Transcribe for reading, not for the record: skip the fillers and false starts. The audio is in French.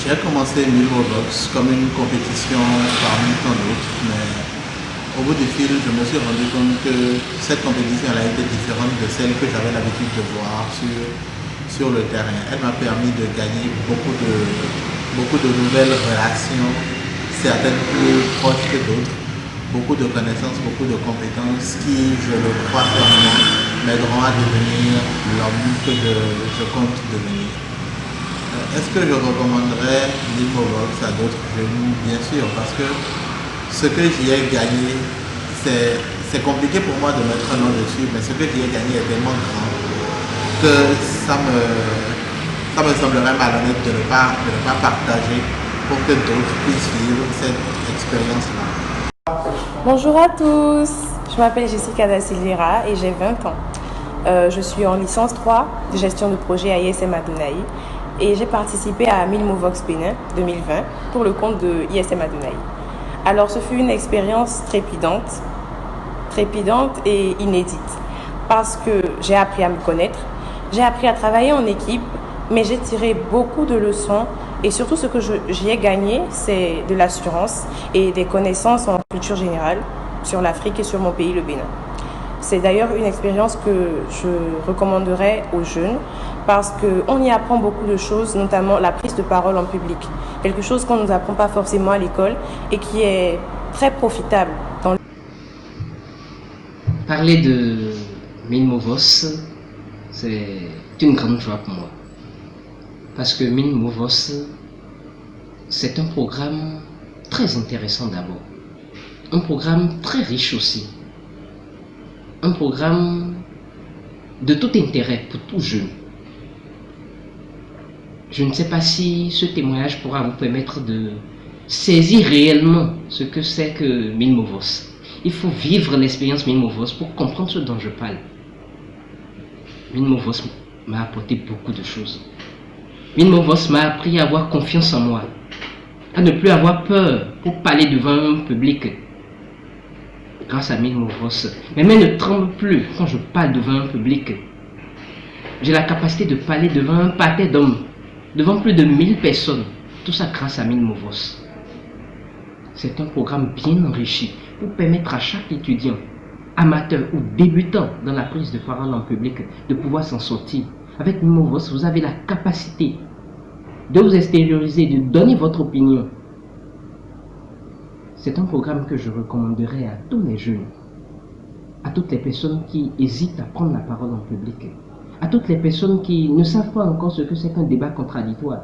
J'ai commencé Box comme une compétition parmi tant d'autres, mais au bout du fil, je me suis rendu compte que cette compétition elle a été différente de celle que j'avais l'habitude de voir sur le terrain. Elle m'a permis de gagner beaucoup de nouvelles relations, certaines plus proches que d'autres, beaucoup de connaissances, beaucoup de compétences qui, je le crois fermement, m'aideront à devenir l'homme que je compte devenir. Est-ce que je recommanderais l'Imovox à d'autres jeunes? Bien sûr, parce que ce que j'y ai gagné, c'est compliqué pour moi de mettre un nom dessus, mais ce que j'y ai gagné est tellement grand que ça me semblerait malhonnête de ne pas partager pour que d'autres puissent vivre cette expérience-là. Bonjour à tous, je m'appelle Jessica Da Silveira et j'ai 20 ans. Je suis en licence 3 de gestion de projet à ISM Adonai et j'ai participé à Milmovox Bénin 2020 pour le compte de ISM Adonai. Alors ce fut une expérience trépidante et inédite parce que j'ai appris à me connaître, j'ai appris à travailler en équipe, mais j'ai tiré beaucoup de leçons et surtout ce que j'y ai gagné, c'est de l'assurance et des connaissances en culture générale sur l'Afrique et sur mon pays, le Bénin. C'est d'ailleurs une expérience que je recommanderais aux jeunes parce qu'on y apprend beaucoup de choses, notamment la prise de parole en public. Quelque chose qu'on ne nous apprend pas forcément à l'école et qui est très profitable. Parler de Milmovos, c'est une grande joie pour moi. Parce que Milmovos, c'est un programme très intéressant d'abord. Un programme très riche aussi. Un programme de tout intérêt pour tout jeune. Je ne sais pas si ce témoignage pourra vous permettre de saisir réellement ce que c'est que Milmovos. Il faut vivre l'expérience Milmovos pour comprendre ce dont je parle. Milmovos m'a apporté beaucoup de choses. Milmovos m'a appris à avoir confiance en moi, à ne plus avoir peur pour parler devant un public. Grâce à Milmovos, mes mains ne tremblent plus quand je parle devant un public. J'ai la capacité de parler devant un parterre d'hommes, devant plus de 1000 personnes. Tout ça grâce à Milmovos. C'est un programme bien enrichi pour permettre à chaque étudiant, amateur ou débutant dans la prise de parole en public de pouvoir s'en sortir. Avec Milmovos, vous avez la capacité de vous extérioriser, de donner votre opinion. C'est un programme que je recommanderais à tous les jeunes, à toutes les personnes qui hésitent à prendre la parole en public, à toutes les personnes qui ne savent pas encore ce que c'est qu'un débat contradictoire.